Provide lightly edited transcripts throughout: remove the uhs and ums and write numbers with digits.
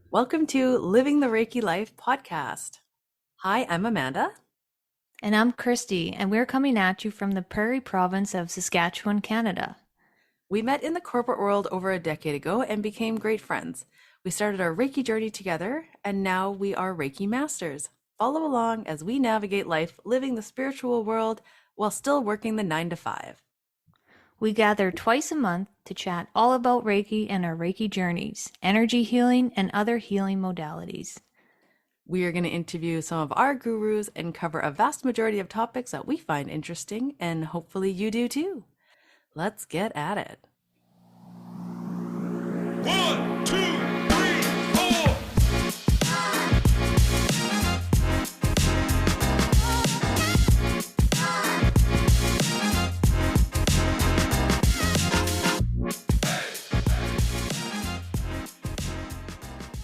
Welcome to Living the Reiki Life podcast. Hi, I'm Amanda. And I'm Christy, and we're coming at you from the Prairie Province of Saskatchewan, Canada. We met in the corporate world over a decade ago and became great friends. We started our Reiki journey together, and now we are Reiki masters. Follow along as we navigate life living the spiritual world while still working the 9 to 5. We gather twice a month to chat all about Reiki and our Reiki journeys, energy healing, and other healing modalities. We are going to interview some of our gurus and cover a vast majority of topics that we find interesting, and hopefully you do too. Let's get at it. 1, 2, 3, 4.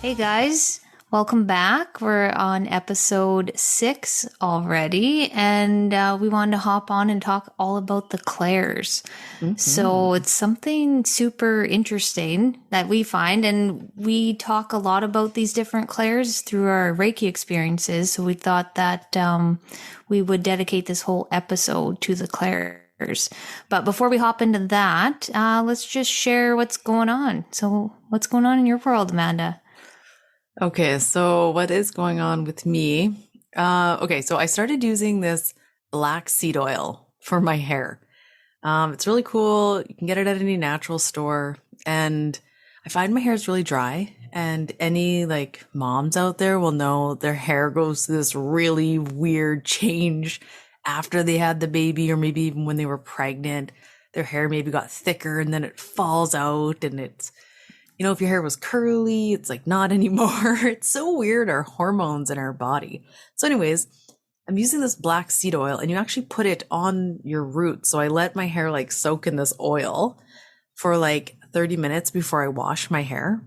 Hey guys, welcome back. We're on episode 6 already, and we wanted to hop on and talk all about the clairs. So it's something super interesting that we find, and we talk a lot about these different clairs through our Reiki experiences. So we thought that we would dedicate this whole episode to the clairs. But before we hop into that, let's just share what's going on. So what's going on in your world, Amanda? Okay, so what is going on with me? So I started using this black seed oil for my hair. It's really cool. You can get it at any natural store. And I find my hair is really dry. And any like moms out there will know their hair goes through this really weird change after they had the baby, or maybe even when they were pregnant. Their hair maybe got thicker and then it falls out, and it's, you know, if your hair was curly, it's like not anymore. It's so weird, our hormones in our body. So anyways, I'm using this black seed oil, and you actually put it on your roots. So I let my hair like soak in this oil for like 30 minutes before I wash my hair.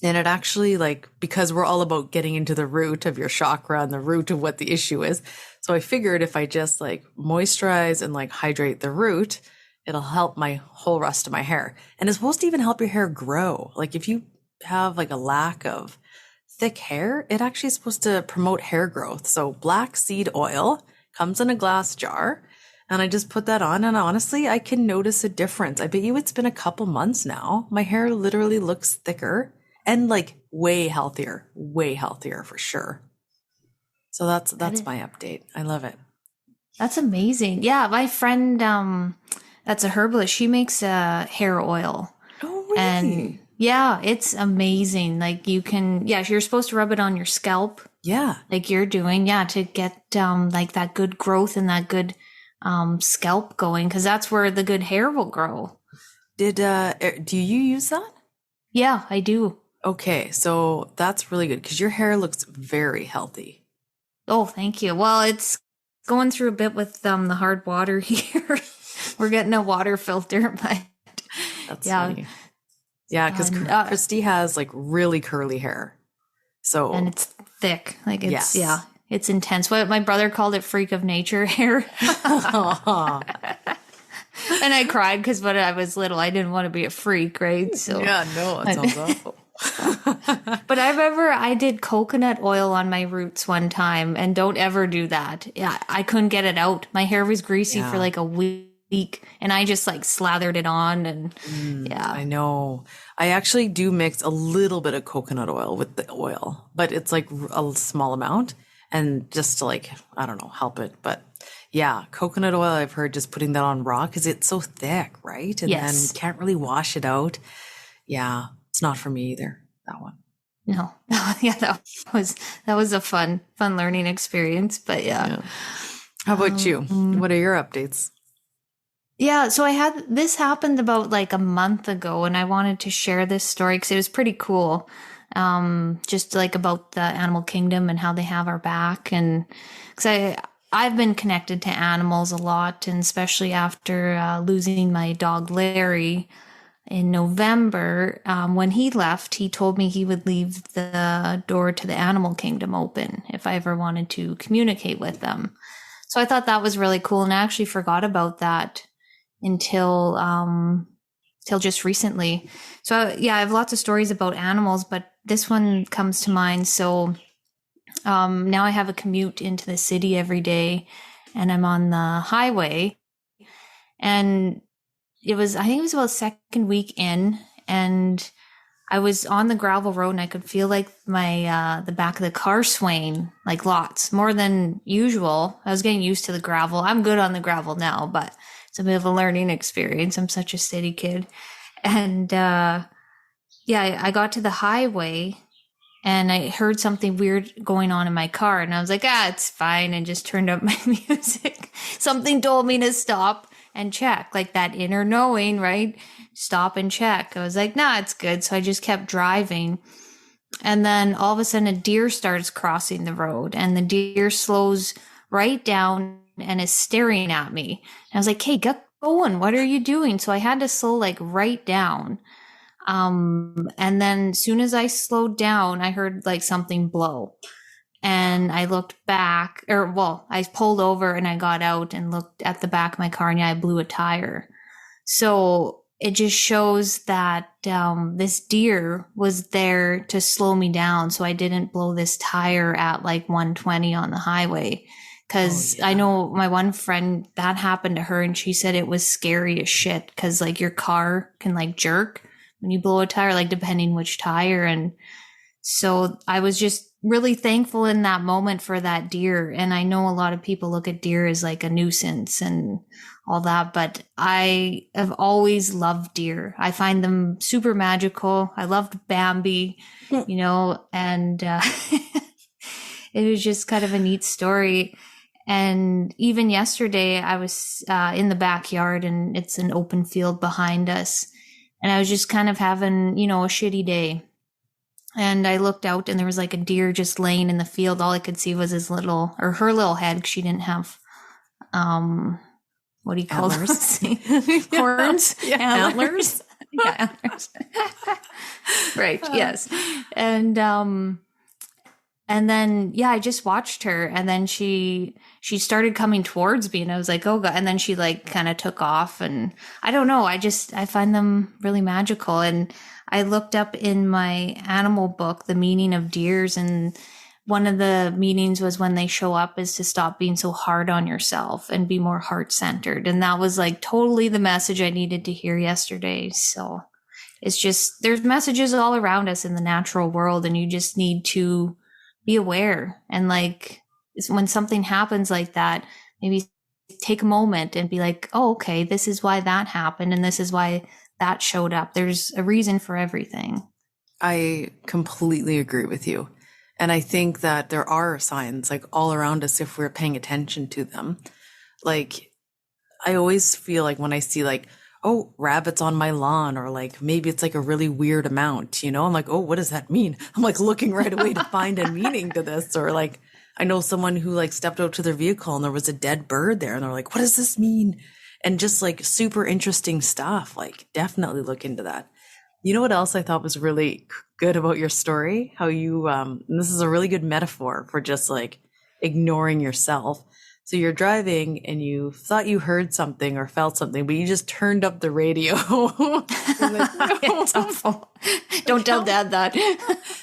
And it actually, like, because we're all about getting into the root of your chakra and the root of what the issue is. So I figured if I just like moisturize and like hydrate the root, it'll help my whole rest of my hair. And it's supposed to even help your hair grow. Like if you have like a lack of thick hair, it actually is supposed to promote hair growth. So black seed oil comes in a glass jar, and I just put that on, and honestly, I can notice a difference. I bet you it's been a couple months now. My hair literally looks thicker and like way healthier for sure. So that's my update. I love it. That's amazing. Yeah, my friend, that's a herbalist. She makes hair oil. Oh, really? And yeah, it's amazing. Like you can, yeah, you're supposed to rub it on your scalp. Yeah. Like you're doing, yeah, to get like that good growth and that good scalp going, because that's where the good hair will grow. Do you use that? Yeah, I do. Okay, so that's really good because your hair looks very healthy. Oh, thank you. Well, it's going through a bit with the hard water here. We're getting a water filter, but That's yeah. funny. Yeah, because Christy has like really curly hair. So and it's thick. Like it's it's intense. What my brother called it freak of nature hair. And I cried because when I was little, I didn't want to be a freak, right? So yeah, no, it sounds awful. But I remember I did coconut oil on my roots one time, and don't ever do that. Yeah, I couldn't get it out. My hair was greasy for like a week, and I just like slathered it on, and yeah. I know. I actually do mix a little bit of coconut oil with the oil, but it's like a small amount, and just to like, I don't know, help it. But yeah, coconut oil, I've heard just putting that on raw because it's so thick, right? And then you can't really wash it out. Yeah, it's not for me either, that one. No. Yeah, that was a fun learning experience. But yeah. How about you? What are your updates? Yeah, so this happened about like a month ago, and I wanted to share this story because it was pretty cool. Just like about the animal kingdom and how they have our back, and because I've been connected to animals a lot, and especially after losing my dog Larry in November. When he left, he told me he would leave the door to the animal kingdom open if I ever wanted to communicate with them. So I thought that was really cool, and I actually forgot about that until just recently. So yeah, I have lots of stories about animals, but this one comes to mind. So now I have a commute into the city every day, and I'm on the highway, and I think it was about second week in, and I was on the gravel road, and I could feel like my the back of the car swaying like lots more than usual. I was getting used to the gravel. I'm good on the gravel now, but it's a bit of a learning experience. I'm such a city kid. And I got to the highway, and I heard something weird going on in my car, and I was like, it's fine, and just turned up my music. Something told me to stop and check, like that inner knowing, right? Stop and check. I was like, nah, it's good. So I just kept driving. And then all of a sudden a deer starts crossing the road, and the deer slows right down and is staring at me. And I was like, hey, get going. What are you doing? So I had to slow like right down. And then as soon as I slowed down, I heard like something blow. And I looked back, I pulled over and I got out and looked at the back of my car, and I blew a tire. So it just shows that this deer was there to slow me down, so I didn't blow this tire at like 120 on the highway. Because I know my one friend, that happened to her, and she said it was scary as shit, because like your car can like jerk when you blow a tire, like depending which tire. And so I was just really thankful in that moment for that deer. And I know a lot of people look at deer as like a nuisance and all that, but I have always loved deer. I find them super magical. I loved Bambi, and it was just kind of a neat story. And even yesterday I was in the backyard, and it's an open field behind us, and I was just kind of having, a shitty day. And I looked out, and there was like a deer just laying in the field. All I could see was her little head, because she didn't have, what do you call those? Horns? Yeah. Antlers? Yeah, antlers. Right, yes. And then, I just watched her, and then she started coming towards me, and I was like, oh God. And then she like kind of took off, and I don't know. I find them really magical. And I looked up in my animal book the meaning of deers, and one of the meanings was when they show up is to stop being so hard on yourself and be more heart-centered. And that was like totally the message I needed to hear yesterday. So it's just, there's messages all around us in the natural world, and you just need to be aware. And like when something happens like that, maybe take a moment and be like, oh, okay, this is why that happened, and this is why that showed up. There's a reason for everything. I completely agree with you. And I think that there are signs like all around us if we're paying attention to them. Like I always feel like when I see like, oh, rabbits on my lawn, or like maybe it's like a really weird amount, I'm like, oh, what does that mean? I'm like looking right away to find a meaning to this. Or like I know someone who like stepped out to their vehicle and there was a dead bird there, and they're like, what does this mean? And just like super interesting stuff. Like definitely look into that. You know what else I thought was really good about your story? How you, and this is a really good metaphor for just like ignoring yourself. So you're driving and you thought you heard something or felt something, but you just turned up the radio. Like, it's awful. Don't tell Dad that.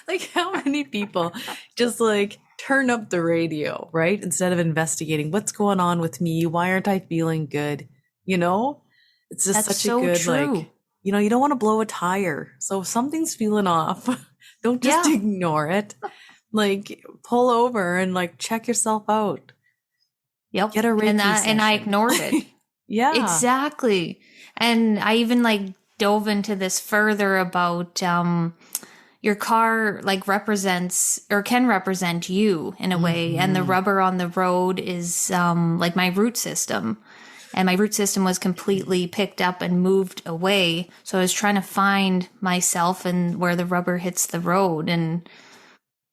Like how many people just like turn up the radio, right? Instead of investigating what's going on with me. Why aren't I feeling good? It's just That's such so a good, true. like, you don't want to blow a tire. So if something's feeling off, don't just ignore it. Like pull over and like check yourself out. Yep. Get a Reiki session. And I ignored it. Yeah. Exactly. And I even like dove into this further about your car like represents or can represent you in a way. And the rubber on the road is like my root system. And my root system was completely picked up and moved away. So I was trying to find myself and where the rubber hits the road. And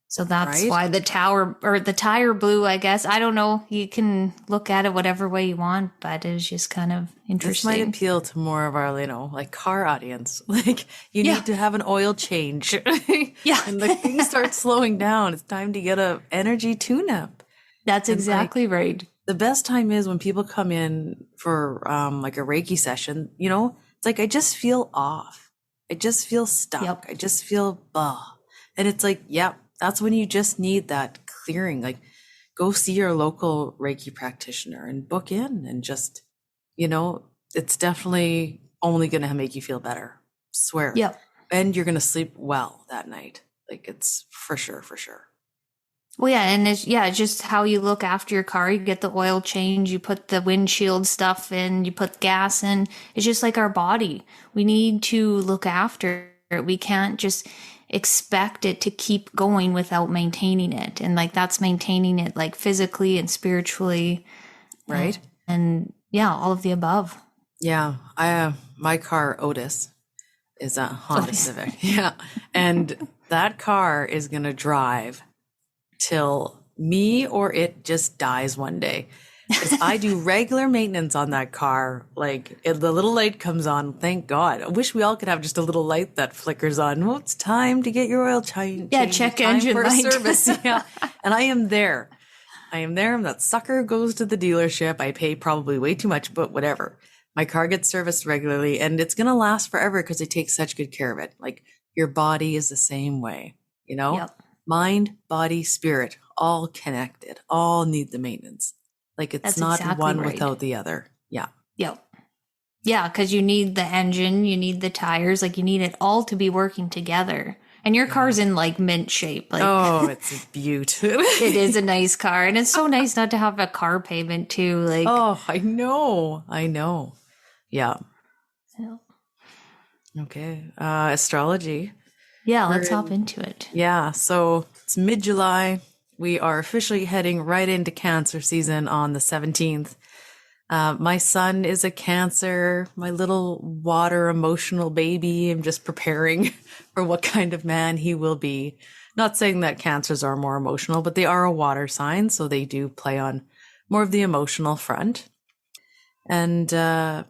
so that's why the tire blew, I guess. I don't know. You can look at it whatever way you want, but it was just kind of interesting. This might appeal to more of our, like car audience. Like you need to have an oil change. Yeah. And the things start slowing down. It's time to get a energy tune-up. That's exactly right. The best time is when people come in for like a Reiki session, it's like, I just feel off. I just feel stuck. Yep. I just feel, And it's like, yeah, that's when you just need that clearing. Like, go see your local Reiki practitioner and book in and just, it's definitely only going to make you feel better. Swear. Yep. And you're going to sleep well that night. Like, it's for sure, for sure. Well, yeah, and it's just how you look after your car. You get the oil change, you put the windshield stuff in, you put gas in. It's just like our body. We need to look after it. We can't just expect it to keep going without maintaining it. And like that's maintaining it like physically and spiritually. Right. And yeah, all of the above. Yeah. My car, Otis, is a Honda Civic. Yeah. And that car is going to drive till me or it just dies one day. Because I do regular maintenance on that car. Like, if the little light comes on, thank God. I wish we all could have just a little light that flickers on. Well, it's time to get your oil changed. Yeah, check engine for light. Service. Yeah. And I am there. And that sucker goes to the dealership. I pay probably way too much, but whatever. My car gets serviced regularly, and it's going to last forever because they take such good care of it. Like, your body is the same way, Yep. Mind, body, spirit, all connected, all need the maintenance. Like, it's That's not exactly one right. without the other. Yeah. Yep. Yeah, because you need the engine, you need the tires, like you need it all to be working together. And your car's in like mint shape. Like, Oh, it's a beaut. it is a nice car. And it's so nice not to have a car payment too. Like, Oh, I know. Yeah. Okay. Astrology. yeah, let's hop into it. Yeah. So it's mid-July. We are officially heading right into Cancer season on the 17th. My son is a Cancer, my little water emotional baby. I'm just preparing for what kind of man he will be. Not saying that Cancers are more emotional, but they are a water sign, so they do play on more of the emotional front. And so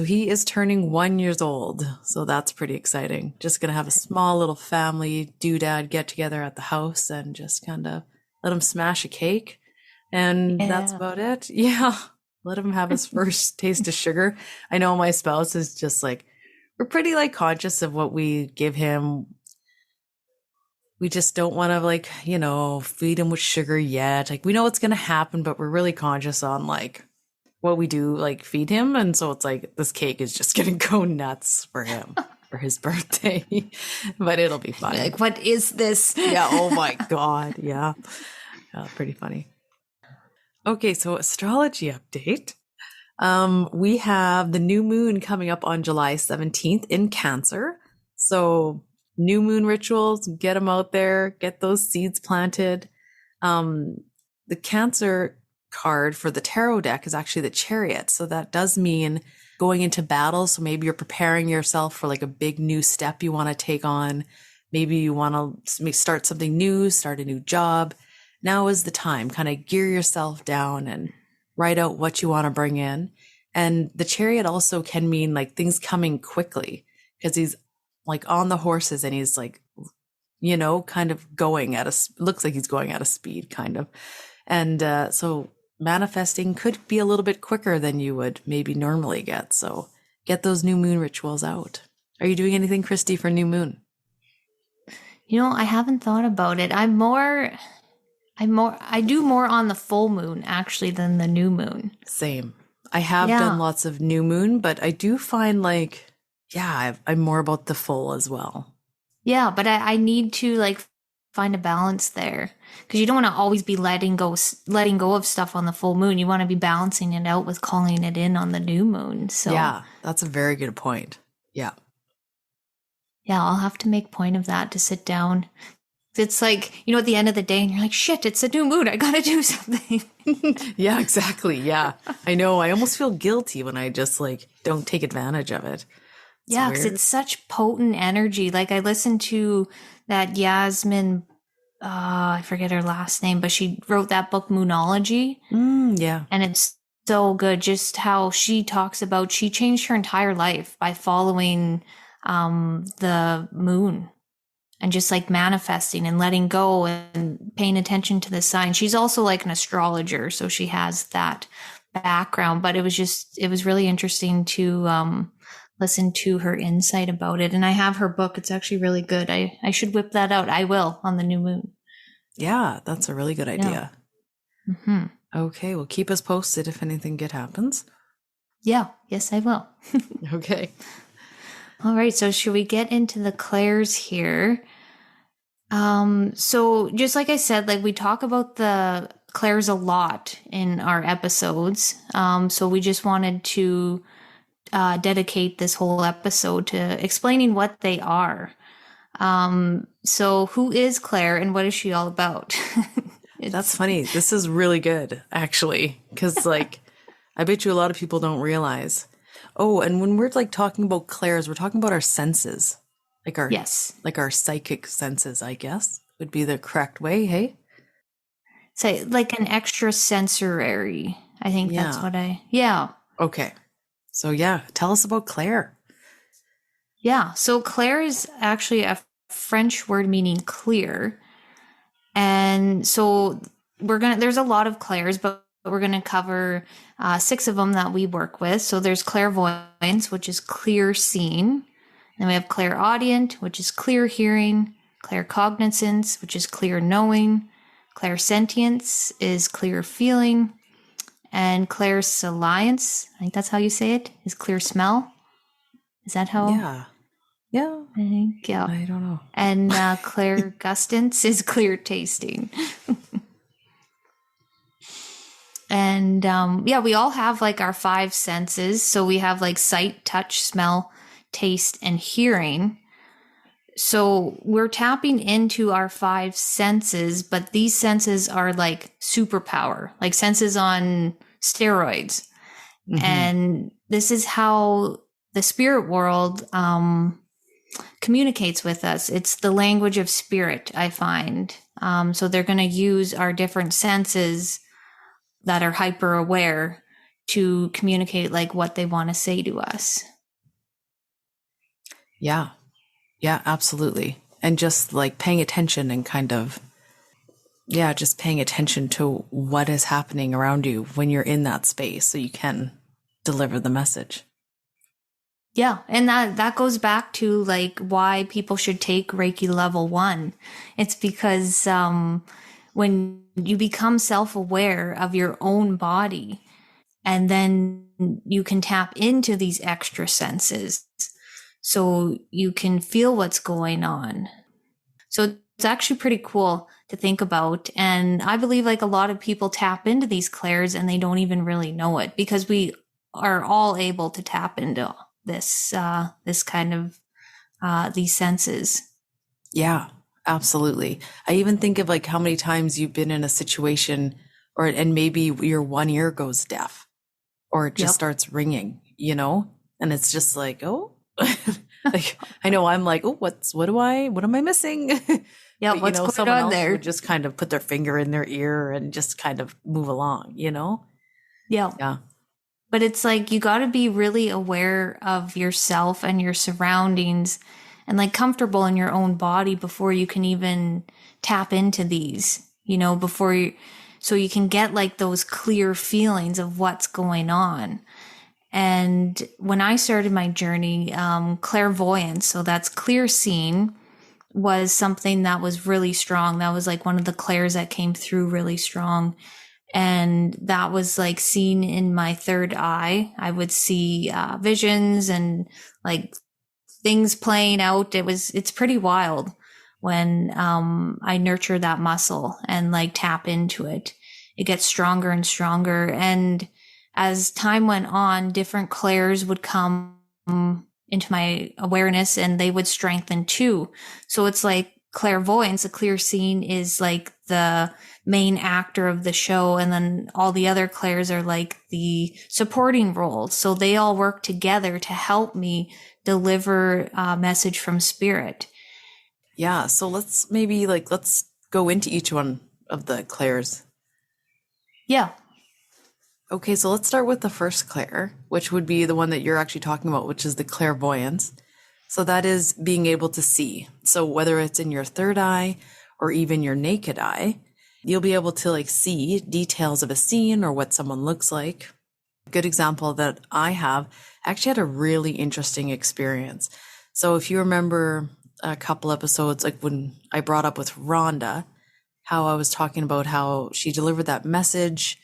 he is turning 1 year old. So that's pretty exciting. Just going to have a small little family doodad get together at the house and just kind of let him smash a cake. And that's about it. Yeah. Let him have his first taste of sugar. I know my spouse is just like, we're pretty like conscious of what we give him. We just don't want to feed him with sugar yet. Like, we know it's going to happen, but we're really conscious on like what we do, like feed him. And so it's like, this cake is just going to go nuts for him for his birthday, but it'll be fun. Like, what is this? Yeah. Oh my God. Yeah. Pretty funny. Okay. So astrology update. We have the new moon coming up on July 17th in Cancer. So new moon rituals, get them out there, get those seeds planted. The Cancer card for the tarot deck is actually the Chariot. So that does mean going into battle. So maybe you're preparing yourself for like a big new step you want to take on. Maybe you want to start something new, start a new job. Now is the time. Kind of gear yourself down and write out what you want to bring in. And the Chariot also can mean like things coming quickly because he's like on the horses and he's like, kind of going looks like he's going at a speed kind of. And so manifesting could be a little bit quicker than you would maybe normally get. So get those new moon rituals out. Are you doing anything, Christy, for new moon? I haven't thought about it. I do more on the full moon actually than the new moon. Same. I have done lots of new moon, but I do find I'm more about the full as well. Yeah, but I need to like find a balance there because you don't want to always be letting go of stuff on the full moon. You want to be balancing it out with calling it in on the new moon. So yeah, that's a very good point. Yeah. Yeah, I'll have to make point of that to sit down. It's like, at the end of the day and you're like, shit, it's a new moon. I got to do something. Yeah, exactly. Yeah. I know. I almost feel guilty when I just don't take advantage of it. Yeah, because it's such potent energy. Like I listened to that Yasmin, I forget her last name, but she wrote that book Moonology. Yeah. And it's so good. Just how she talks about, she changed her entire life by following the moon and just like manifesting and letting go and paying attention to the signs. She's also like an astrologer, so she has that background, but it was really interesting to listen to her insight about it. And I have her book. It's actually really good. I should whip that out. I will on the new moon. Yeah, that's a really good idea. Yeah. Mm-hmm. Okay, well, keep us posted if anything good happens. Yeah. Yes, I will. Okay. All right. So should we get into the clairs here? So just like I said, like we talk about the clairs a lot in our episodes. So we just wanted to dedicate this whole episode to explaining what they are. So who is Claire and what is she all about? That's funny. This is really good, actually, because like I bet you a lot of people don't realize. Oh, and when we're like talking about clairs, we're talking about our senses, like our like our psychic senses, I guess would be the correct way. Hey, so like an extra sensory. I think that's what yeah. Okay, so yeah, tell us about Claire. Yeah, so Claire is actually a French word meaning clear. And so there's a lot of clairs, but we're going to cover 6 of them that we work with. So there's clairvoyance, which is clear seeing. Then we have clairaudient, which is clear hearing. Claircoginzance, which is clear knowing. Clairsenteince is clear feeling. And clairalience, I think that's how you say it, is clear smell. Is that how? Yeah. I think, yeah. I don't know. And clairgustance is clear tasting. And we all have like our 5 senses. So we have like sight, touch, smell, taste, and hearing. So we're tapping into our 5 senses, but these senses are like superpower, like senses on steroids. Mm-hmm. And this is how the spirit world communicates with us. It's the language of spirit, I find. So they're going to use our different senses that are hyper aware to communicate like what they want to say to us. Yeah, absolutely. And just like paying attention and kind of, just paying attention to what is happening around you when you're in that space so you can deliver the message. Yeah, and that goes back to like why people should take Reiki level 1. It's because when you become self-aware of your own body, and then you can tap into these extra senses, so you can feel what's going on. So it's actually pretty cool to think about, and I believe like a lot of people tap into these clairs and they don't even really know it, because we are all able to tap into this kind of these senses. Yeah, absolutely. I even think of like how many times you've been in a situation and maybe your one ear goes deaf or it just starts ringing, and it's just like, oh, like I know I'm like, oh, what am I missing? Yeah, but, what's going someone on else there? Would just kind of put their finger in their ear and just kind of move along, Yeah. But it's like you got to be really aware of yourself and your surroundings and like comfortable in your own body before you can even tap into these, so you can get like those clear feelings of what's going on. And when I started my journey, clairvoyance, so that's clear seeing, was something that was really strong. That was like one of the clairs that came through really strong. And that was like seen in my third eye. I would see visions and like things playing out. It's pretty wild when I nurture that muscle and like tap into it. It gets stronger and stronger. And as time went on, different clairs would come into my awareness and they would strengthen too. So it's like clairvoyance, a clear seeing, is like the main actor of the show, and then all the other clairs are like the supporting roles. So they all work together to help me deliver a message from spirit. Yeah, so let's go into each one of the clairs. Yeah. Okay, so let's start with the first clair, which would be the one that you're actually talking about, which is the clairvoyance. So that is being able to see. So whether it's in your third eye or even your naked eye, you'll be able to like see details of a scene or what someone looks like. Good example that I have, I actually had a really interesting experience. So if you remember a couple episodes, like when I brought up with Rhonda, how I was talking about how she delivered that message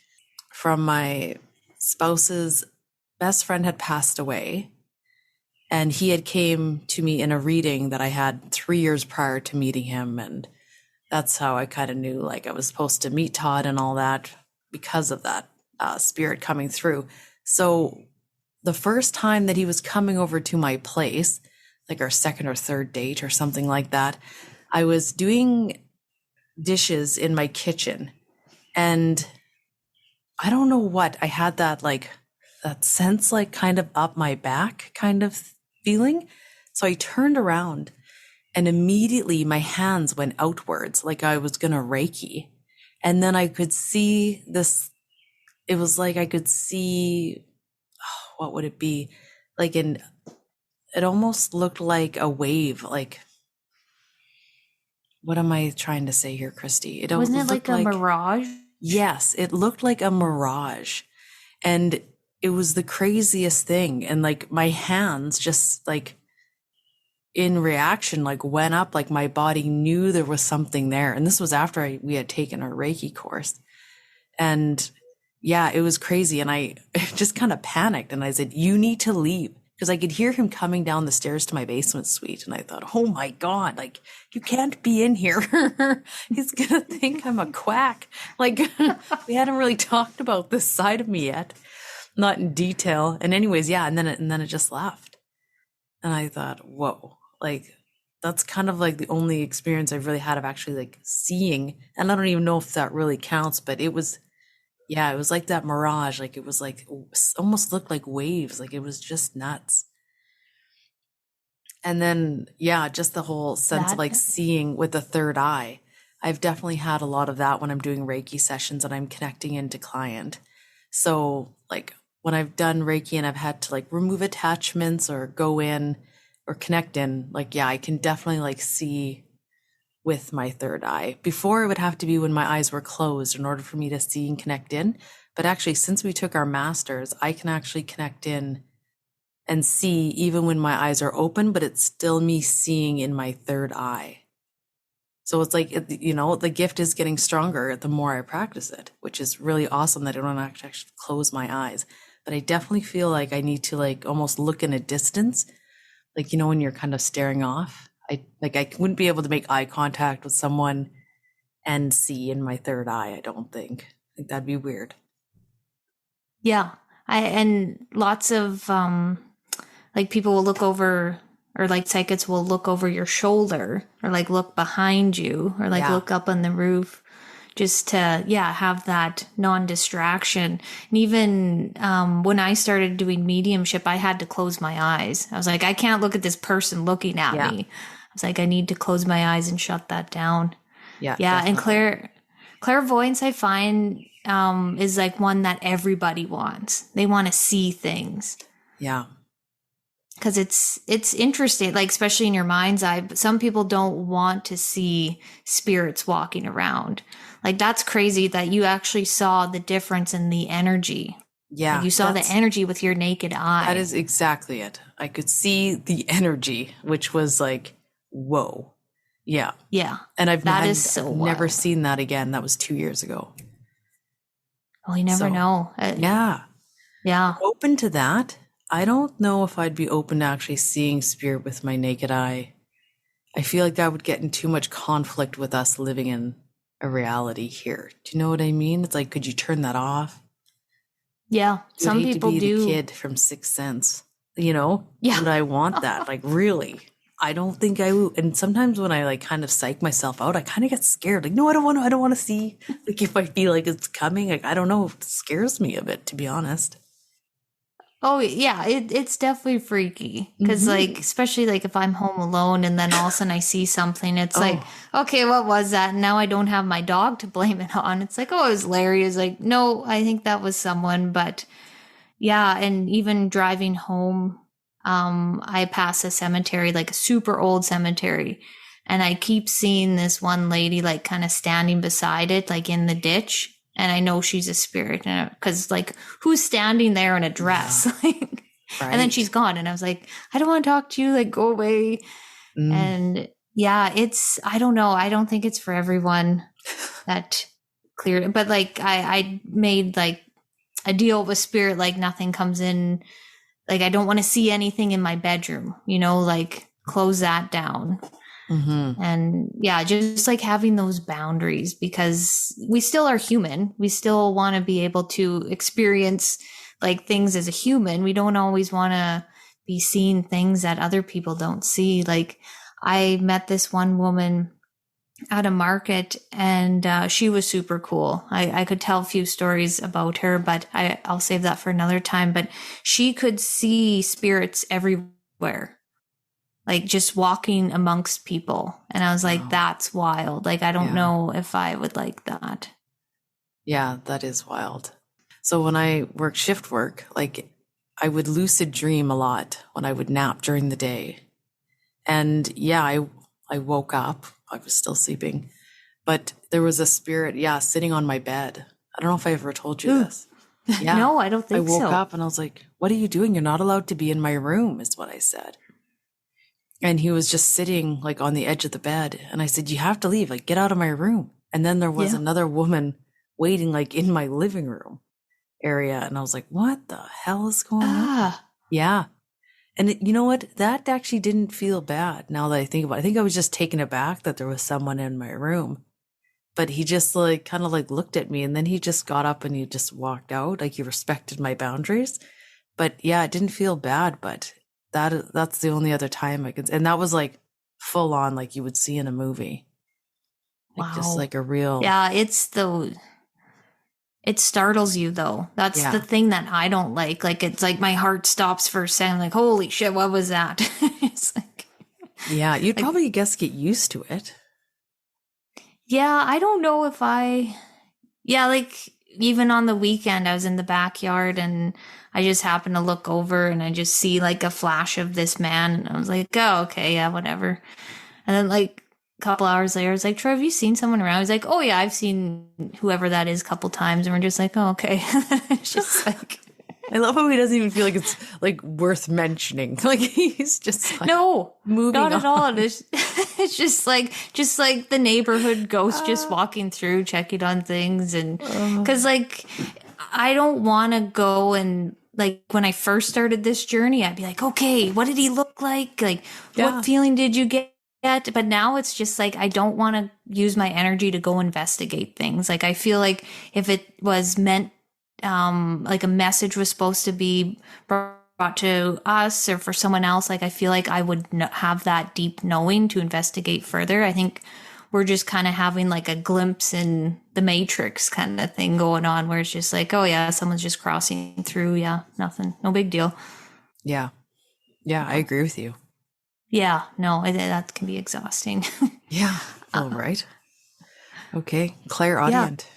from my spouse's best friend had passed away. And he had came to me in a reading that I had 3 years prior to meeting him. And that's how I kind of knew like I was supposed to meet Todd and all that because of that spirit coming through. So the first time that he was coming over to my place, like our second or third date or something like that, I was doing dishes in my kitchen. And I don't know what, I had that like that sense like kind of up my back kind of feeling. So I turned around and immediately my hands went outwards like I was going to Reiki. And then I could see this, it was like I could see, what would it be? Like it almost looked like a wave. Like, what am I trying to say here, Christy? Wasn't it like a mirage? Yes, it looked like a mirage. And it was the craziest thing. And like my hands just like in reaction, like went up, like my body knew there was something there. And this was after we had taken our Reiki course. And yeah, it was crazy. And I just kind of panicked and I said, you need to leave. Because I could hear him coming down the stairs to my basement suite. And I thought, oh my God, like you can't be in here. He's going to think I'm a quack. Like we hadn't really talked about this side of me yet. Not in detail. And anyways, yeah. And then it just left. And I thought, whoa, like that's kind of like the only experience I've really had of actually like seeing. And I don't even know if that really counts, but it was like that mirage. Like it was like almost looked like waves. Like it was just nuts. And then, yeah, just the whole sense of like seeing with the third eye. I've definitely had a lot of that when I'm doing Reiki sessions and I'm connecting into client. So like when I've done Reiki and I've had to like remove attachments or go in or connect in, like, yeah, I can definitely like see with my third eye. Before it would have to be when my eyes were closed in order for me to see and connect in. But actually, since we took our masters, I can actually connect in and see even when my eyes are open, but it's still me seeing in my third eye. So it's like, the gift is getting stronger the more I practice it, which is really awesome that I don't actually close my eyes. But I definitely feel like I need to like almost look in a distance, like, when you're kind of staring off. I wouldn't be able to make eye contact with someone and see in my third eye. I don't think. I think that'd be weird. Yeah. And lots of, like people will look over, or like psychics will look over your shoulder or like look behind you or like look up on the roof just to, have that non-distraction. And even, when I started doing mediumship, I had to close my eyes. I was like, I can't look at this person looking at me. I was like, I need to close my eyes and shut that down. Yeah. Definitely. And clairvoyance, I find, is like one that everybody wants. They want to see things. Yeah. Because it's interesting, like especially in your mind's eye. But some people don't want to see spirits walking around. Like that's crazy that you actually saw the difference in the energy. Yeah, like you saw the energy with your naked eye. That is exactly it. I could see the energy, which was like, whoa. Yeah. Yeah. And I've never seen that again. That was 2 years ago. Oh, you never know. Yeah. Yeah. Open to that. I don't know if I'd be open to actually seeing spirit with my naked eye. I feel like that would get in too much conflict with us living in a reality here. Do you know what I mean? It's like, could you turn that off? Yeah. Some people to be do. The kid from Sixth Sense, Yeah. Would I want that? Like, really? I don't think I would. And sometimes when I like kind of psych myself out, I kind of get scared. Like, no, I don't want to see. Like, if I feel like it's coming, like, I don't know. It scares me a bit, to be honest. Oh yeah, it's definitely freaky because like especially like if I'm home alone and then all of a sudden I see something, it's like, okay, what was that? And now I don't have my dog to blame it on. It's like, oh, it was Larry. It's like, no, I think that was someone. But yeah, and even driving home, I pass a cemetery, like a super old cemetery, and I keep seeing this one lady like kind of standing beside it, like in the ditch. and I know she's a spirit, because like, who's standing there in a dress? Like, and then she's gone, and I was like, I don't want to talk to you, like, go away. And yeah, I don't know, I don't think it's for everyone that clear, but like I made like a deal with spirit, like nothing comes in, like I don't want to see anything in my bedroom, like close that down. And yeah, just like having those boundaries, because we still are human. We still want to be able to experience like things as a human. We don't always want to be seeing things that other people don't see. Like, I met this one woman at a market, and she was super cool. I could tell a few stories about her, but I'll save that for another time. But she could see spirits everywhere, like just walking amongst people. And I was like, that's wild. Like, I don't know if I would like that. Yeah, that is wild. So when I work shift work, like I would lucid dream a lot when I would nap during the day. And yeah, I woke up, I was still sleeping, but there was a spirit, sitting on my bed. I don't know if I ever told you this. Yeah. No, I don't think so. I woke up and I was like, what are you doing? You're not allowed to be in my room, is what I said. And he was just sitting like on the edge of the bed. And I said, you have to leave, like get out of my room. And then there was another woman waiting like in my living room area. And I was like, what the hell is going on? Yeah. And you know what? That actually didn't feel bad now that I think about it. I think I was just taken aback that there was someone in my room. But he just like kind of like looked at me, and then he just got up and he just walked out. Like, he respected my boundaries. But yeah, it didn't feel bad, but that's the only other time I could, and that was like full on, like you would see in a movie. Like just like a real. Yeah, it startles you though. That's the thing that I don't like. Like, it's like my heart stops for a second, like, holy shit, what was that? It's like, yeah, you'd probably get used to it. Yeah, I don't know if like even on the weekend, I was in the backyard and I just happened to look over and I just see like a flash of this man, and I was like, oh, okay, yeah, whatever. And then like a couple hours later, I was like, Troy, have you seen someone around? He's like, oh yeah, I've seen whoever that is a couple times. And we're just like, oh, okay. It's just like, I love how he doesn't even feel like it's like worth mentioning. Like, he's just like, no, moving not on. at all. It's just like the neighborhood ghost just walking through, checking on things. And because like, I don't want to go and like, when I first started this journey, I'd be like, okay, what did he look like? Like, what feeling did you get? But now it's just like, I don't want to use my energy to go investigate things. Like, I feel like if it was meant, like a message was supposed to be brought to us or for someone else, like I feel like I would have that deep knowing to investigate further. I think we're just kind of having like a glimpse in the Matrix kind of thing going on, where it's just like, oh yeah, someone's just crossing through. Yeah, nothing, no big deal. Yeah, I agree with you. Yeah, no, that can be exhausting. Yeah. All right. Okay, clairaudient.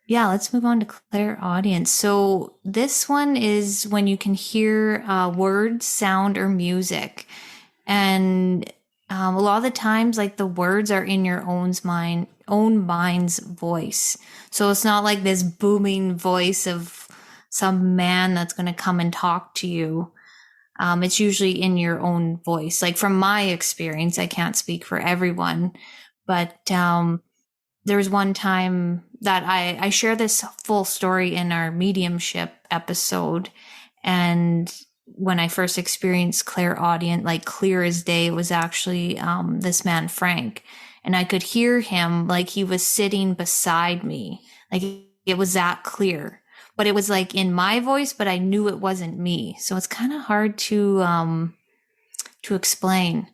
Yeah, let's move on to clairaudience. So this one is when you can hear words, sound, or music. And a lot of the times, like, the words are in your own mind's voice. So it's not like this booming voice of some man that's going to come and talk to you. It's usually in your own voice. Like, from my experience, I can't speak for everyone, but there was one time that I share this full story in our mediumship episode. And when I first experienced clairaudient, like clear as day, it was actually this man, Frank. And I could hear him like he was sitting beside me. Like, it was that clear. But it was like in my voice, but I knew it wasn't me. So it's kind of hard to explain.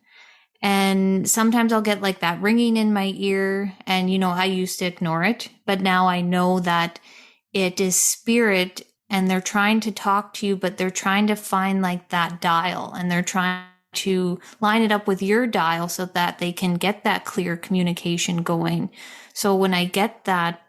And sometimes I'll get like that ringing in my ear, and, I used to ignore it, but now I know that it is spirit and they're trying to talk to you, but they're trying to find like that dial, and they're trying to line it up with your dial so that they can get that clear communication going. So when I get that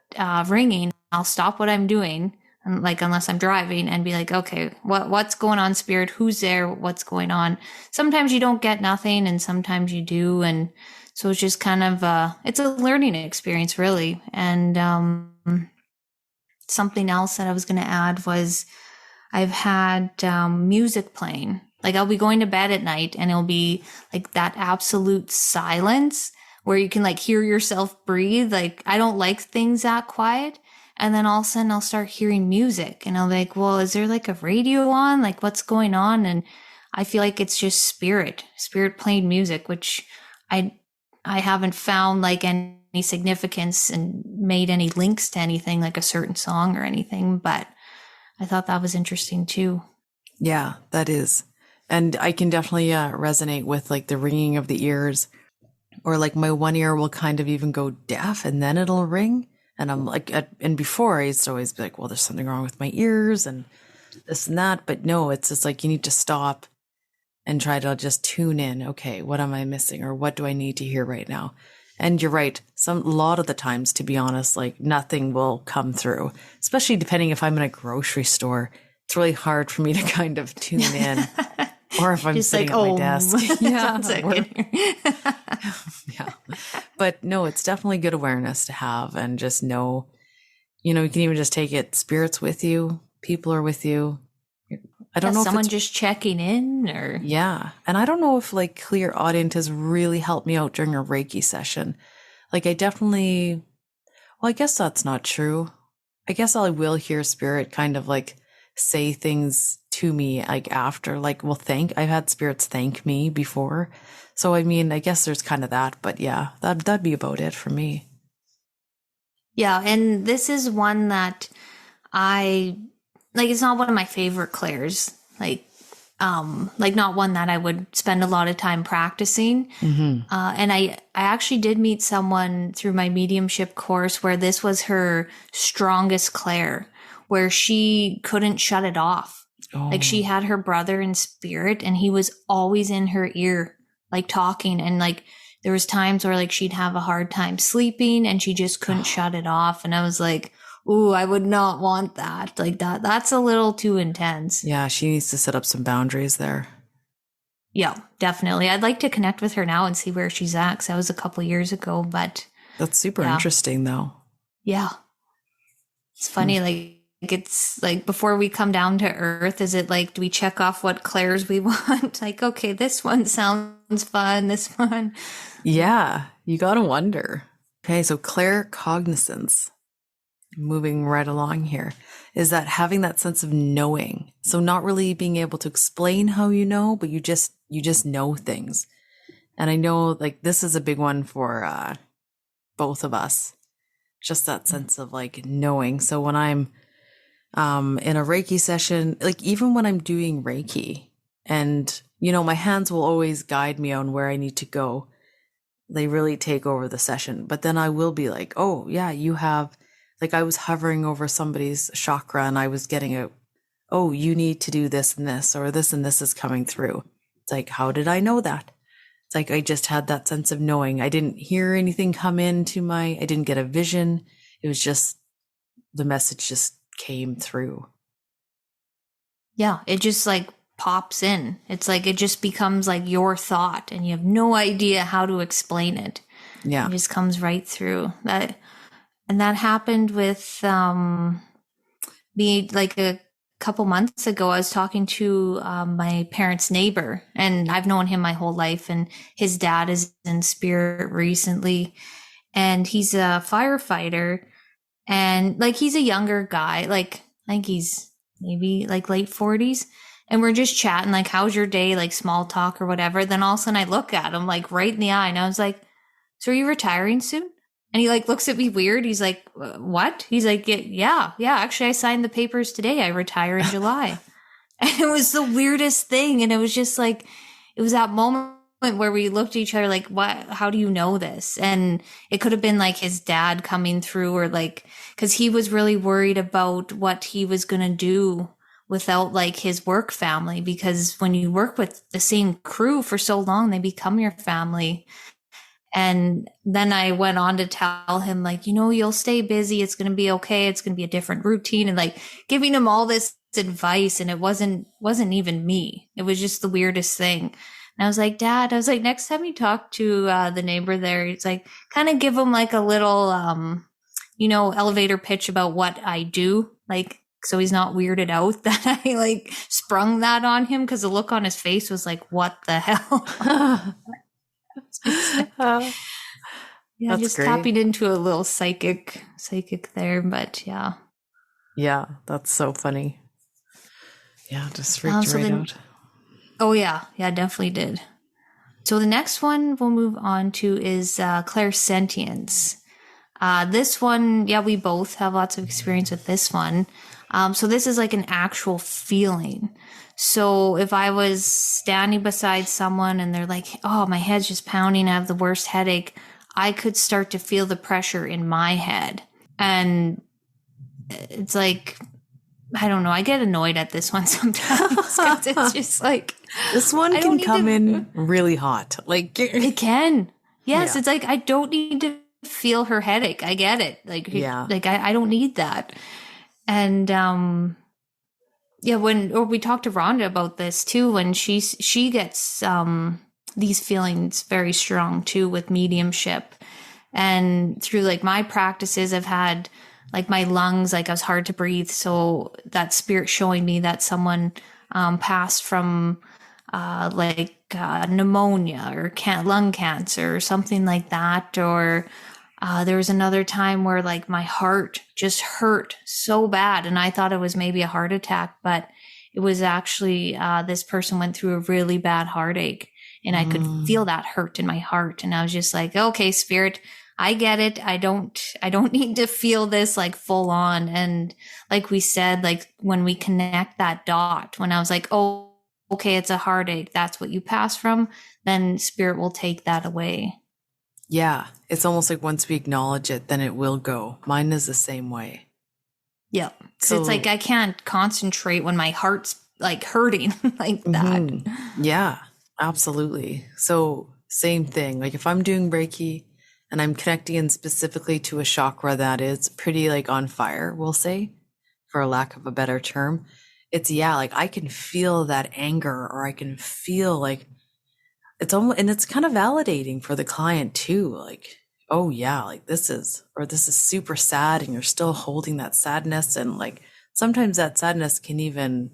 ringing, I'll stop what I'm doing, like, unless I'm driving, and be like, okay, what's going on, spirit? Who's there? What's going on? Sometimes you don't get nothing, and sometimes you do. And so it's just kind of, it's a learning experience, really. And, something else that I was going to add was I've had music playing. Like I'll be going to bed at night and it'll be like that absolute silence where you can like hear yourself breathe. Like I don't like things that quiet. And then all of a sudden I'll start hearing music and I'll be like, well, is there like a radio on? Like what's going on? And I feel like it's just spirit playing music, which I haven't found like any significance and made any links to anything like a certain song or anything, but I thought that was interesting too. Yeah, that is. And I can definitely resonate with like the ringing of the ears, or like my one ear will kind of even go deaf and then it'll ring. And I'm like, and before I used to always be like, well, there's something wrong with my ears and this and that. But no, it's just like you need to stop and try to just tune in. Okay, what am I missing? Or what do I need to hear right now? And you're right. A lot of the times, to be honest, like nothing will come through, especially depending if I'm in a grocery store. It's really hard for me to kind of tune in. Or if I'm just sitting like, at my desk. Yeah. Yeah. But no, it's definitely good awareness to have and just know, you can even just take it. Spirits with you. People are with you. I don't know if someone just checking in or. Yeah. And I don't know if like clairaudient has really helped me out during a Reiki session. Like I definitely, well, I guess that's not true. I guess I will hear spirit kind of like say things to me like after, like, well, I've had spirits thank me before. So, I mean, I guess there's kind of that, but yeah, that'd be about it for me. Yeah. And this is one that it's not one of my favorite clairs, like not one that I would spend a lot of time practicing. Mm-hmm. And I actually did meet someone through my mediumship course where this was her strongest clair, where she couldn't shut it off. Oh. Like she had her brother in spirit and he was always in her ear, like talking. And like there was times where like she'd have a hard time sleeping and she just couldn't shut it off. And I was like, ooh, I would not want that. Like that's a little too intense. Yeah, she needs to set up some boundaries there. Yeah, definitely. I'd like to connect with her now and see where she's at, because that was a couple years ago, but that's super interesting though. Yeah. It's funny, like it's like before we come down to earth, is it like, do we check off what clairs we want? Like, okay, this one sounds fun, this one. Yeah, you gotta wonder. Okay, so claircognizance, moving right along here, is that having that sense of knowing. So not really being able to explain how you know, but you just know things. And I know like this is a big one for both of us, just that sense of like knowing. So when I'm in a Reiki session, like even when I'm doing Reiki and, my hands will always guide me on where I need to go. They really take over the session. But then I will be like, oh yeah, you have, like I was hovering over somebody's chakra and I was getting oh, you need to do this and this, or this and this is coming through. It's like, how did I know that? It's like, I just had that sense of knowing. I didn't hear anything come into I didn't get a vision. It was just, the message just came through. Yeah, it just like pops in. It's like it just becomes like your thought and you have no idea how to explain it. Yeah. It just comes right through. That happened with me like a couple months ago. I was talking to my parents' neighbor, and I've known him my whole life, and his dad is in spirit recently, and he's a firefighter. And like, he's a younger guy, like, I think he's maybe like late 40s. And we're just chatting, like, how's your day? Like small talk or whatever. Then all of a sudden I look at him like right in the eye and I was like, so are you retiring soon? And he like looks at me weird. He's like, what? He's like, yeah. Actually, I signed the papers today. I retire in July. And it was the weirdest thing. And it was just like, it was that moment where we looked at each other like, what, how do you know this? And it could have been like his dad coming through, or like, cause he was really worried about what he was going to do without like his work family, because when you work with the same crew for so long, they become your family. And then I went on to tell him like, you'll stay busy. It's going to be okay. It's going to be a different routine, and like giving him all this advice. And it wasn't even me. It was just the weirdest thing. And I was like, Dad, next time you talk to the neighbor there, it's like, kind of give him like a little, elevator pitch about what I do, like, so he's not weirded out that I like sprung that on him, because the look on his face was like, what the hell? Yeah, That's just great. tapping into a little psychic there, but yeah. Yeah, that's so funny. Yeah, just freaked So right then- out. Oh yeah, definitely did. So the next one we'll move on to is clairsentience. This one, we both have lots of experience with this one. So this is like an actual feeling. So if I was standing beside someone and they're like, oh, my head's just pounding, I have the worst headache, I could start to feel the pressure in my head. And it's like, I don't know, I get annoyed at this one sometimes because it's just like, This one I don't can need come to- in really hot. Like, it can. Yes, Yeah. it's like, I don't need to feel her headache. I get it. Like, Yeah. like I don't need that. And we talked to Rhonda about this too, when she gets these feelings very strong too with mediumship. And through like my practices, I've had like my lungs, like I was hard to breathe. So that spirit showing me that someone passed from pneumonia or lung cancer or something like that. Or there was another time where like my heart just hurt so bad and I thought it was maybe a heart attack, but it was actually this person went through a really bad heartache and I could feel that hurt in my heart. And I was just like, okay, spirit, I get it. I don't need to feel this like full on. And like we said, like when we connect that dot, when I was like, oh, okay, it's a heartache, that's what you pass from, then spirit will take that away. yeah, it's almost like once we acknowledge it, then it will go. Mine is the same way. Yeah. So So- it's like I can't concentrate when my heart's like hurting like that. Yeah, absolutely. So same thing. Like if I'm doing Reiki and I'm connecting in specifically to a chakra that is pretty like on fire, we'll say, for a lack of a better term, it's like I can feel that anger, or I can feel like it's almost, and it's kind of validating for the client too. Like, oh yeah, like this is super sad and you're still holding that sadness. And like, sometimes that sadness can even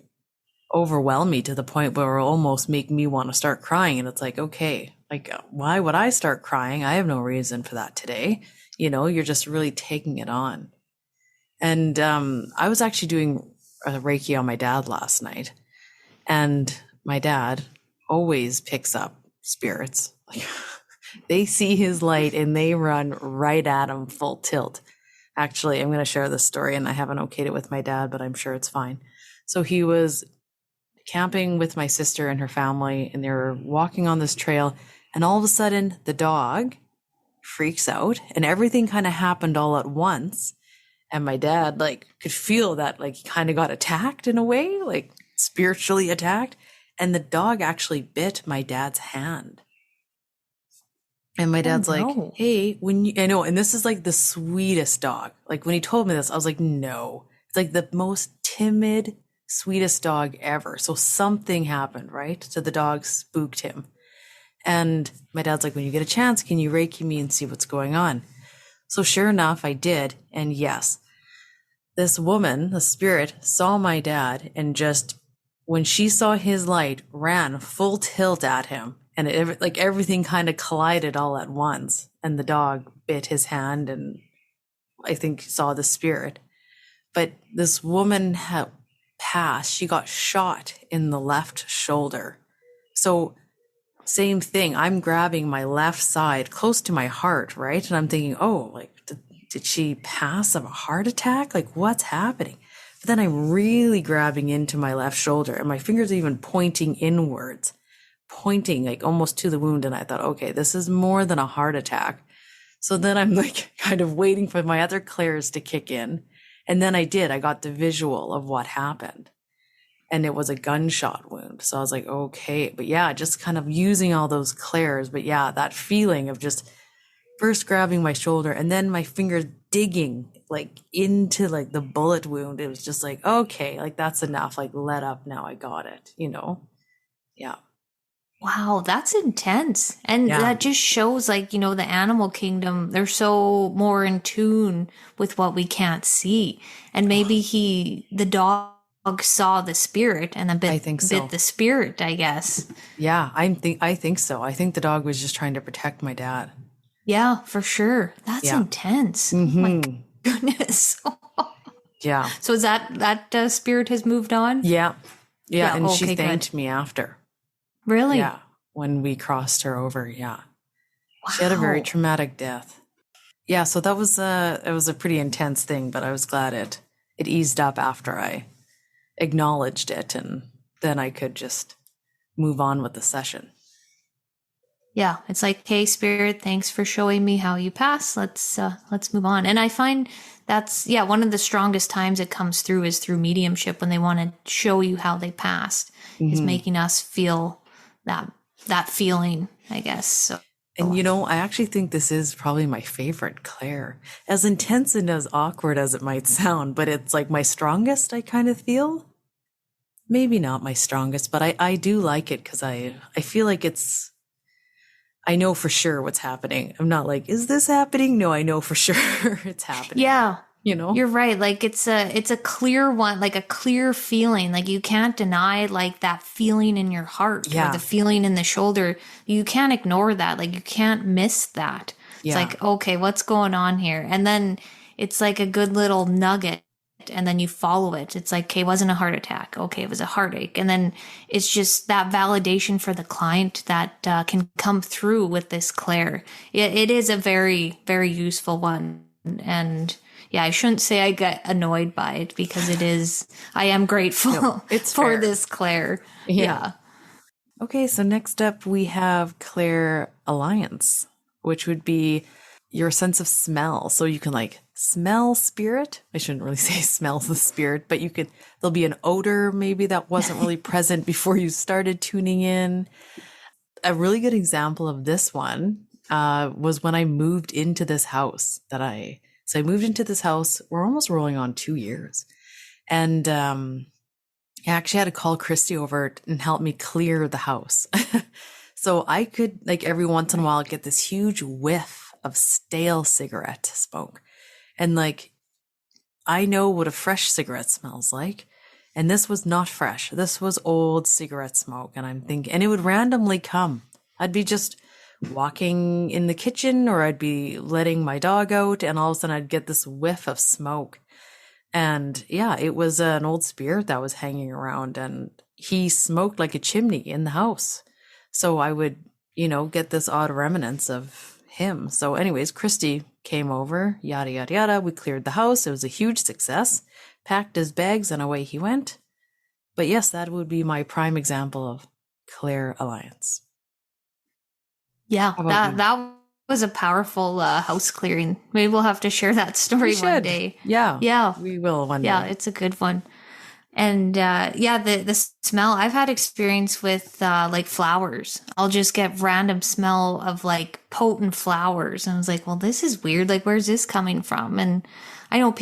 overwhelm me to the point where it'll almost make me want to start crying. And it's like, okay, like why would I start crying? I have no reason for that today. You're just really taking it on. And I was actually doing a Reiki on my dad last night, and my dad always picks up spirits. Like they see his light and they run right at him full tilt. Actually, I'm going to share this story, and I haven't okayed it with my dad, but I'm sure it's fine. So he was camping with my sister and her family, and they were walking on this trail, and all of a sudden the dog freaks out, and everything kind of happened all at once. And my dad like could feel that like he kind of got attacked in a way, like spiritually attacked. And the dog actually bit my dad's hand. And my dad's like, hey, I know, and this is like the sweetest dog. Like when he told me this, I was like, no, it's like the most timid, sweetest dog ever. So something happened, right? So the dog spooked him. And my dad's like, when you get a chance, can you Reiki me and see what's going on? So sure enough, I did. And yes, this woman, the spirit, saw my dad and just, when she saw his light, ran full tilt at him. And everything kind of collided all at once. And the dog bit his hand and I think saw the spirit. But this woman had passed. She got shot in the left shoulder. So same thing. I'm grabbing my left side close to my heart, right? And I'm thinking, oh, like, did she pass of a heart attack? Like, what's happening? But then I'm really grabbing into my left shoulder and my fingers are even pointing inwards, pointing like almost to the wound. And I thought, okay, this is more than a heart attack. So then I'm like kind of waiting for my other clairs to kick in. And then I got the visual of what happened. And it was a gunshot wound. So I was like, okay. But yeah, just kind of using all those clairs. But yeah, that feeling of just first grabbing my shoulder and then my fingers digging like into like the bullet wound. It was just like, okay, like that's enough. Like let up now. I got it, Yeah. Wow, that's intense. And Yeah. that just shows, like, you know, the animal kingdom, they're so more in tune with what we can't see. And maybe the dog saw the spirit and then I think so. bit the spirit, I guess. Yeah, I think so. I think the dog was just trying to protect my dad. Yeah, for sure. That's Yeah. intense. Oh Mm-hmm. my goodness. Yeah. So is that spirit has moved on? Yeah. Yeah. Yeah, And she okay, thanked me after. Really? Yeah. When we crossed her over. Yeah. She had a very Wow. traumatic death. Yeah. So that was it was a pretty intense thing, but I was glad it eased up after I acknowledged it, and then I could just move on with the session. Yeah, it's like, hey, spirit, thanks for showing me how you pass. Let's move on. And I find that's one of the strongest times it comes through is through mediumship when they want to show you how they passed. Is making us feel that feeling, I guess. So. And you know, I actually think this is probably my favorite clair. As intense and as awkward as it might sound, but it's like my strongest, I kind of feel. Maybe not my strongest, but I do like it because I feel like I know for sure what's happening. I'm not like, is this happening? No, I know for sure it's happening. Yeah. You know? You're right. Like it's a clear one, like a clear feeling. Like you can't deny like that feeling in your heart or the feeling in the shoulder. You can't ignore that. Like you can't miss that. It's like, okay, what's going on here? And then it's like a good little nugget. And then you follow it. It's like, okay, it wasn't a heart attack. Okay, it was a heartache. And then it's just that validation for the client that can come through with this clair. It is a very, very useful one. And yeah, I shouldn't say I get annoyed by it because I am grateful it's for fair. this clair. Yeah. Okay, so next up we have clairalience, which would be your sense of smell. So you can like smell spirit. I shouldn't really say smell the spirit, but there'll be an odor maybe that wasn't really present before you started tuning in. A really good example of this one was when I moved into this house so I moved into this house. We're almost rolling on 2 years. And I actually had to call Christy over and help me clear the house. So I could, like, every once in a while get this huge whiff of stale cigarette smoke. And like, I know what a fresh cigarette smells like. And this was not fresh. This was old cigarette smoke. And I'm thinking, and it would randomly come. I'd be just walking in the kitchen or I'd be letting my dog out and all of a sudden I'd get this whiff of smoke. And yeah, it was an old spirit that was hanging around and he smoked like a chimney in the house. So I would, get this odd remnants of him. So anyways, Christy came over, yada, yada, yada. We cleared the house. It was a huge success, packed his bags and away he went. But yes, that would be my prime example of clairalience. Yeah, that was a powerful house clearing. Maybe we'll have to share that story one day. Yeah. Yeah. We will one day. Yeah, it's a good one. And the smell, I've had experience with like flowers. I'll just get random smell of like potent flowers. And I was like, well, this is weird. Like, where's this coming from? And I know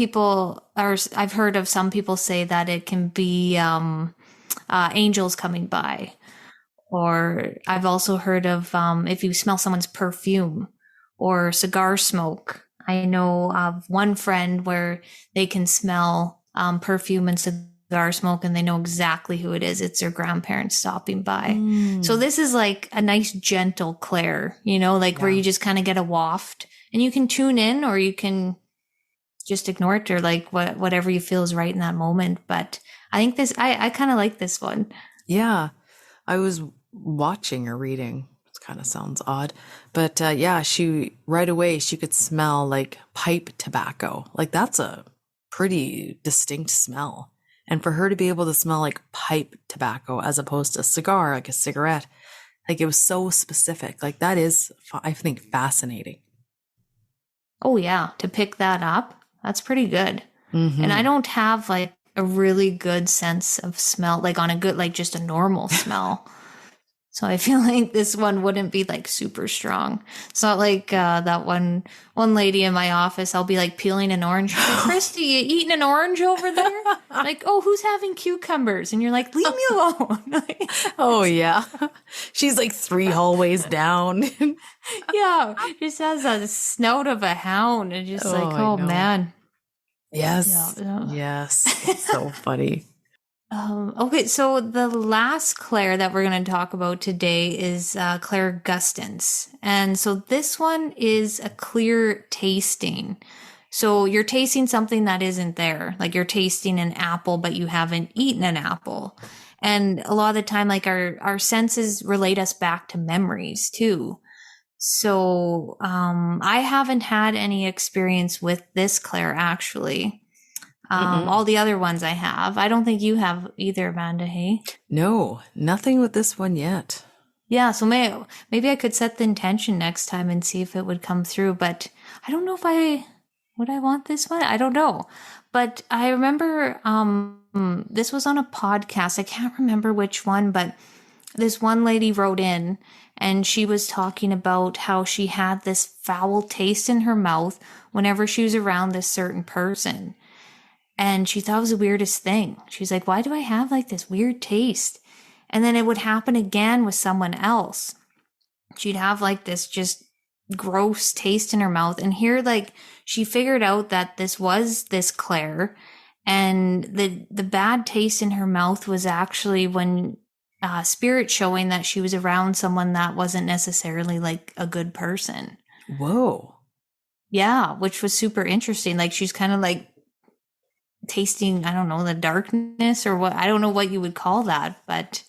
I've heard of some people say that it can be angels coming by. Or I've also heard of if you smell someone's perfume or cigar smoke. I know of one friend where they can smell perfume and cigar smoke and they know exactly who it is. It's their grandparents stopping by. So this is like a nice gentle clair, where you just kind of get a waft and you can tune in or you can just ignore it or like whatever you feel is right in that moment. But I think I kind of like this one. Yeah. I was watching or reading. It kind of sounds odd. But she right away, she could smell like pipe tobacco. Like that's a pretty distinct smell. And for her to be able to smell like pipe tobacco as opposed to a cigar, like a cigarette, like it was so specific. Like that is, I think, fascinating. Oh yeah. To pick that up, that's pretty good. Mm-hmm. And I don't have like a really good sense of smell, like on a good, like just a normal smell. So I feel like this one wouldn't be like super strong. It's not like that one lady in my office. I'll be like peeling an orange. She's like, Christy, you eating an orange over there? Like, oh, who's having cucumbers? And you're like, leave me alone. Oh, yeah. She's like 3 hallways down. Yeah, just has a snout of a hound and just like, I oh know. man. Yes. Yeah. Yes. It's so funny. Okay, so the last clair that we're going to talk about today is clairgustance. And so this one is a clear tasting. So you're tasting something that isn't there. Like you're tasting an apple, but you haven't eaten an apple. And a lot of the time, like our senses relate us back to memories too. So I haven't had any experience with this clair actually. All the other ones I have. I don't think you have either, Amanda, hey? No, nothing with this one yet. Yeah, so maybe I could set the intention next time and see if it would come through, but I don't know if I want this one. I don't know. But I remember this was on a podcast. I can't remember which one, but this one lady wrote in and she was talking about how she had this foul taste in her mouth whenever she was around this certain person. And she thought it was the weirdest thing. She's like, why do I have like this weird taste? And then it would happen again with someone else. She'd have like this just gross taste in her mouth. And here, like, she figured out that this was this clair. And the bad taste in her mouth was actually when spirit showing that she was around someone that wasn't necessarily like a good person. Whoa. Yeah, which was super interesting. Like she's kind of like tasting, I don't know, the darkness or what, I don't know what you would call that, but,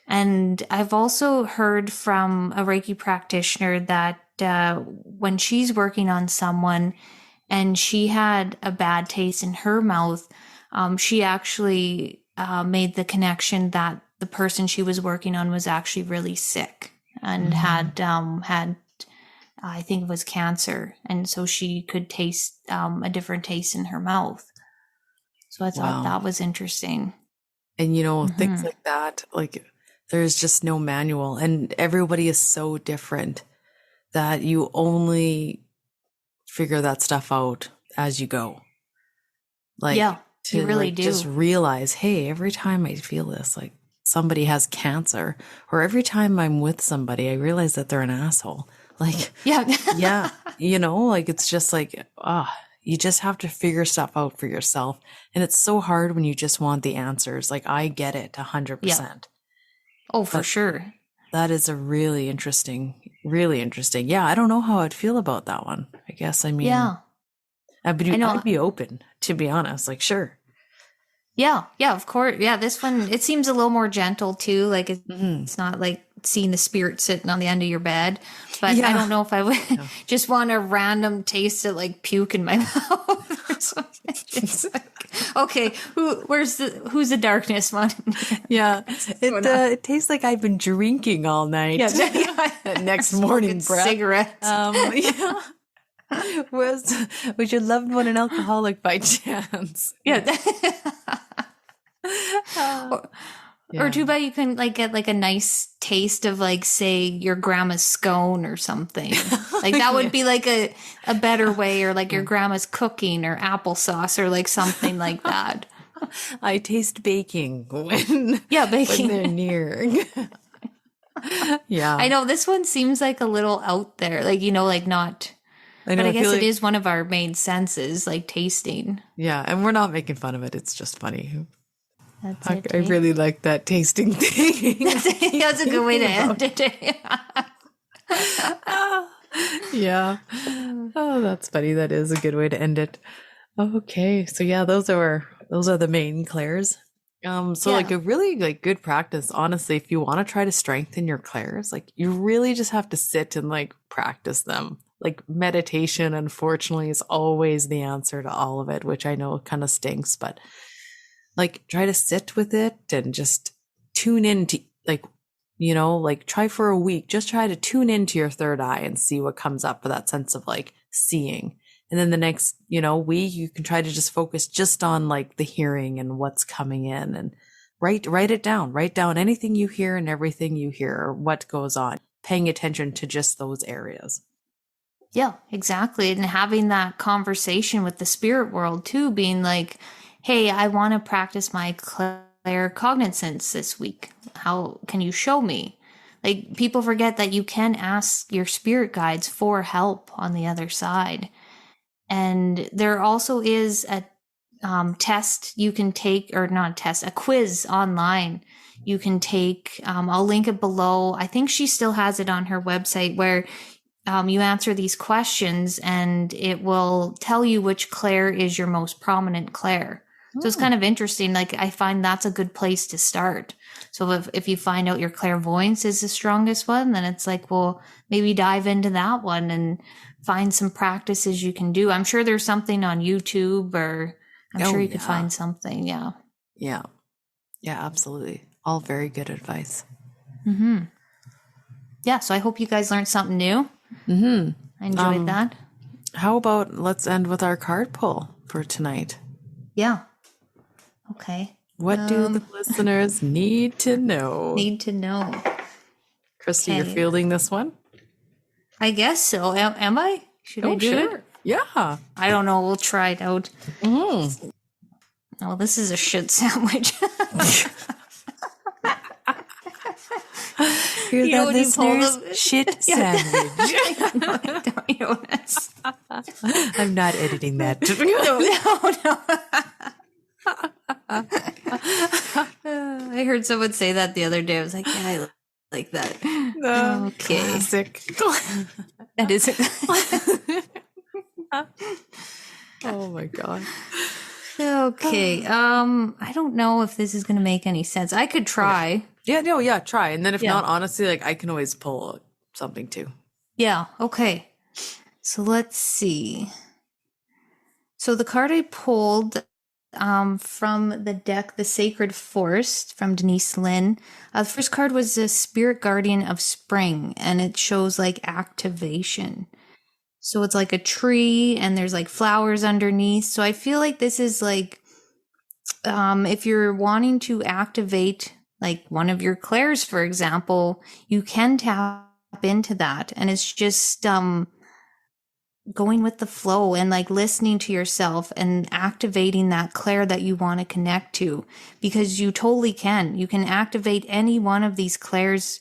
and I've also heard from a Reiki practitioner that when she's working on someone and she had a bad taste in her mouth, she actually made the connection that the person she was working on was actually really sick and had I think it was cancer, and so she could taste a different taste in her mouth. So I thought that was interesting. And, you know, things like that, like there's just no manual and everybody is so different that you only figure that stuff out as you go. Like, yeah, you really do. Just realize, hey, every time I feel this, like somebody has cancer, or every time I'm with somebody, I realize that they're an asshole. Like, yeah, you know, like it's just like, you just have to figure stuff out for yourself. And it's so hard when you just want the answers. Like, I get it 100%. Yeah. Oh, for sure. That is a really interesting. Yeah, I don't know how I'd feel about that one. I guess, I mean, I'd be open, to be honest. Like, sure. Yeah, of course. Yeah, this one, it seems a little more gentle too. Like it's not like seeing the spirit sitting on the end of your bed. But I don't know if I would just want a random taste of like puke in my mouth or something. Like, okay, who's the darkness one? Yeah, it tastes like I've been drinking all night. Yeah, next morning, breath. Cigarettes. Yeah. Was your loved one an alcoholic by chance? Yeah. Or too bad you can like get like a nice taste of like, say, your grandma's scone or something. Like that would be like a better way, or like your grandma's cooking or applesauce or like something like that. I taste baking when baking. when they're near. Yeah. I know this one seems like a little out there. Like, you know, like not. But I guess it is one of our main senses, like tasting. Yeah, and we're not making fun of it. It's just funny. That's I really like that tasting thing. That's a good way to end it. Yeah. Oh, that's funny. That is a good way to end it. Okay. So yeah, those are the main clairs. Like a really like good practice, honestly, if you want to try to strengthen your clairs, like you really just have to sit and like practice them. Like meditation, unfortunately, is always the answer to all of it, which I know kind of stinks, but like try to sit with it and just tune into, like, you know, like try for a week, just try to tune into your third eye and see what comes up for that sense of like seeing. And then the next, you know, week you can try to just focus just on like the hearing and what's coming in. And Write it down. Write down anything you hear and everything you hear, or what goes on, paying attention to just those areas. Yeah, exactly. And having that conversation with the spirit world too, being like, hey, I want to practice my claircognizance this week. How can you show me? Like, people forget that you can ask your spirit guides for help on the other side. And there also is a test you can take, or not a test, a quiz online you can take. I'll link it below. I think she still has it on her website, where you answer these questions and it will tell you which clair is your most prominent clair. So it's kind of interesting. Like, I find that's a good place to start. So if you find out your clairvoyance is the strongest one, then it's like, well, maybe dive into that one and find some practices you can do. I'm sure there's something on YouTube, or I'm sure you could find something. Yeah. Yeah. Yeah, absolutely. All very good advice. Mm-hmm. Yeah. So I hope you guys learned something new. Mm-hmm. I enjoyed that. How about let's end with our card pull for tonight? Yeah. Okay. What do the listeners need to know? Christy, you're fielding this one? I guess so. Am I? Should I do it? Yeah. I don't know. We'll try it out. Mm-hmm. Oh, this is a shit sandwich. Hear that, listeners? Shit sandwich. I'm not editing that. No. I heard someone say that the other day. I was like, yeah, I like that. Okay. Classic. That is it. Oh my God. Okay. I don't know if this is going to make any sense. I could try. Yeah, try. And then if not, honestly, like, I can always pull something too. Yeah. Okay. So let's see. So the card I pulled from the deck, The Sacred Forest, from Denise Lynn. The first card was the Spirit Guardian of Spring, and it shows like activation. So it's like a tree and there's like flowers underneath. So I feel like this is like, if you're wanting to activate like one of your clairs, for example, you can tap into that. And it's just, going with the flow and like listening to yourself and activating that clair that you want to connect to, because you totally can. You can activate any one of these clairs.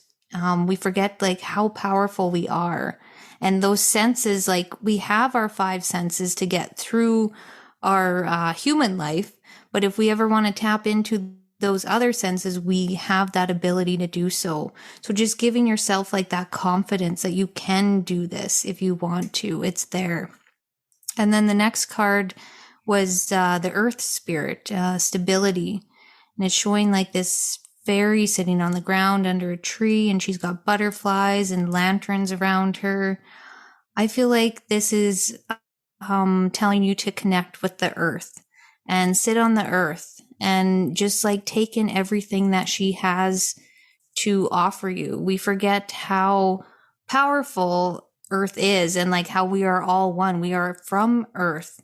We forget like how powerful we are. And those senses, like, we have our 5 senses to get through our human life. But if we ever want to tap into those other senses, we have that ability to do so. So just giving yourself like that confidence that you can do this if you want to, it's there. And then the next card was the Earth Spirit, stability. And it's showing like this fairy sitting on the ground under a tree, and she's got butterflies and lanterns around her. I feel like this is telling you to connect with the earth and sit on the earth and just like take in everything that she has to offer you. We forget how powerful earth is, and like how we are all one. We are from earth.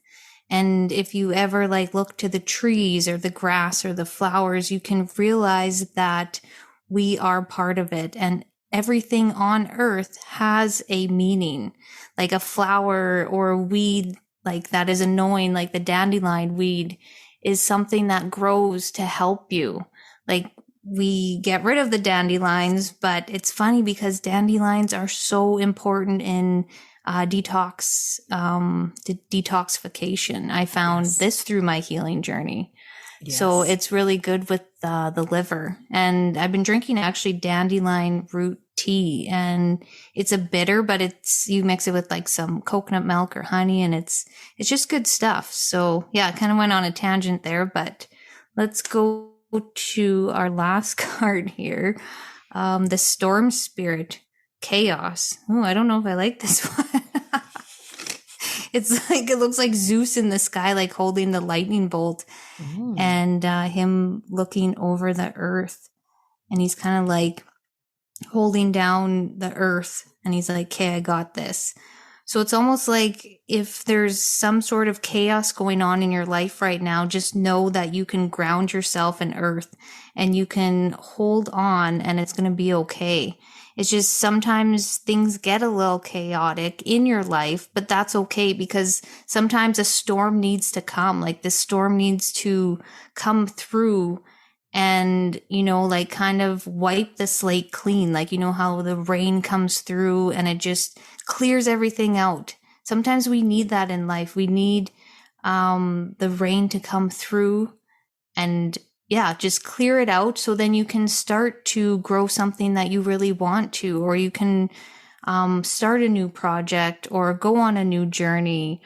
And if you ever like look to the trees or the grass or the flowers, you can realize that we are part of it. And everything on earth has a meaning. Like a flower or a weed like that is annoying, like the dandelion weed, is something that grows to help you. Like, we get rid of the dandelions, but it's funny because dandelions are so important in detoxification. I found this through my healing journey. Yes. So it's really good with the liver. And I've been drinking actually dandelion root tea, and it's a bitter, but you mix it with like some coconut milk or honey, and it's just good stuff. So yeah, I kind of went on a tangent there, but let's go to our last card here. The Storm Spirit, Chaos. Oh, I don't know if I like this one. It's like, it looks like Zeus in the sky, like holding the lightning bolt, and him looking over the earth, and he's kind of like holding down the earth, and he's like, okay, I got this. So it's almost like if there's some sort of chaos going on in your life right now, just know that you can ground yourself in earth and you can hold on and it's going to be okay. It's just sometimes things get a little chaotic in your life, but that's okay because sometimes a storm needs to come. Like this storm needs to come through and, you know, like kind of wipe the slate clean. Like, you know, how the rain comes through and it just clears everything out. Sometimes we need that in life. We need the rain to come through and yeah, just clear it out so then you can start to grow something that you really want to, or you can start a new project or go on a new journey.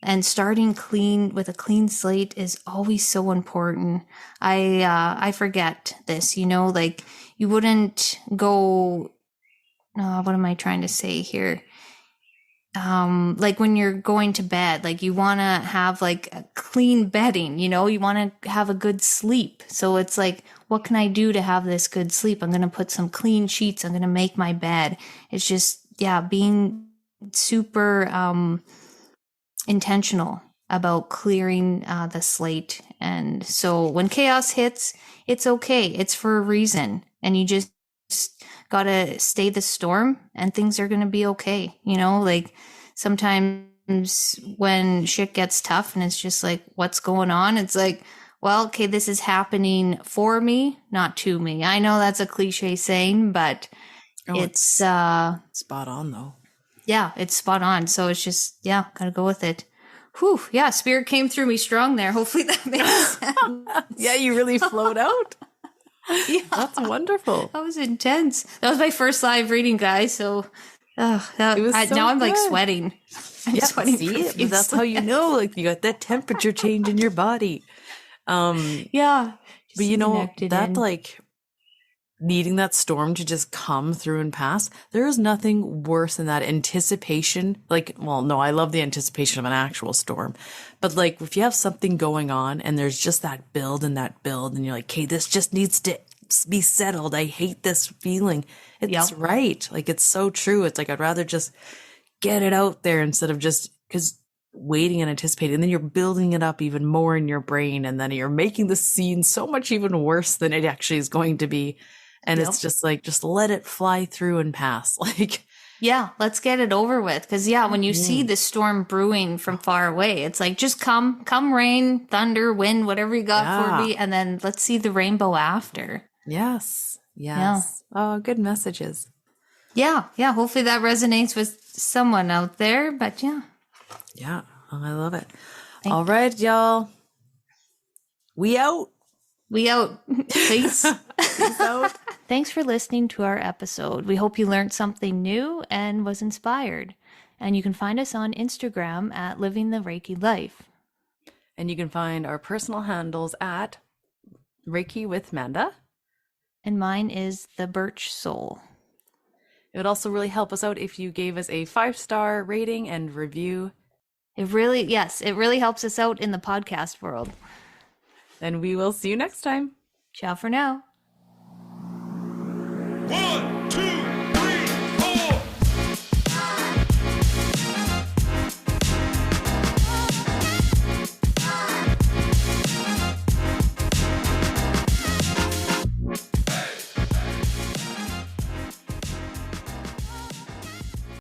And starting clean with a clean slate is always so important. I forget this, you know, like you wouldn't go, what am I trying to say here? Like when you're going to bed, like you want to have like a clean bedding, you know, you want to have a good sleep. So it's like, what can I do to have this good sleep? I'm going to put some clean sheets. I'm going to make my bed. It's just, yeah, being super, intentional about clearing the slate. And so when chaos hits, it's okay. It's for a reason. And you just gotta stay the storm and things are gonna be okay. You know, like sometimes when shit gets tough and it's just like, what's going on? It's like, well, okay, this is happening for me, not to me. I know that's a cliche saying, but it's spot on though. Yeah, it's spot on. So it's just, yeah, gotta go with it. Whew, yeah, spirit came through me strong there. Hopefully that makes sense. Yeah, you really flowed out. Yeah, That's wonderful. that was intense. That was my first live reading, guys. So, It was so now I'm like good. sweating. I'm Yeah, sweating see, but profusely. that's how you know, like you got that temperature change in your body. Yeah, But you know, connected that in. like needing that storm to just come through and pass, there is nothing worse than that anticipation. Like, well, no, I love the anticipation of an actual storm. But like if you have something going on and there's just that build and you're like, okay, this just needs to be settled. I hate this feeling. It's Yep. right. Like it's so true. It's like I'd rather just get it out there instead of just because waiting and anticipating, and then you're building it up even more in your brain, and then you're making the scene so much even worse than it actually is going to be. And Yep. it's just like, just let it fly through and pass. Like, Yeah, let's get it over with. Because yeah, when you see the storm brewing from far away, it's like just come rain, thunder, wind, whatever you got Yeah. for me, and then let's see the rainbow after. yes. Oh, good messages. Yeah, hopefully that resonates with someone out there. But yeah, Yeah. Oh, I love it. Thank All right, y'all. We out. we out. Peace. Peace out. Thanks for listening to our episode. We hope you learned something new and was inspired. And you can find us on Instagram at Living the Reiki Life. And you can find our personal handles at Reiki with Manda. And mine is The Birch Soul. It would also really help us out if you gave us a 5-star rating and review. It really helps us out in the podcast world. And we will see you next time. Ciao for now. 1,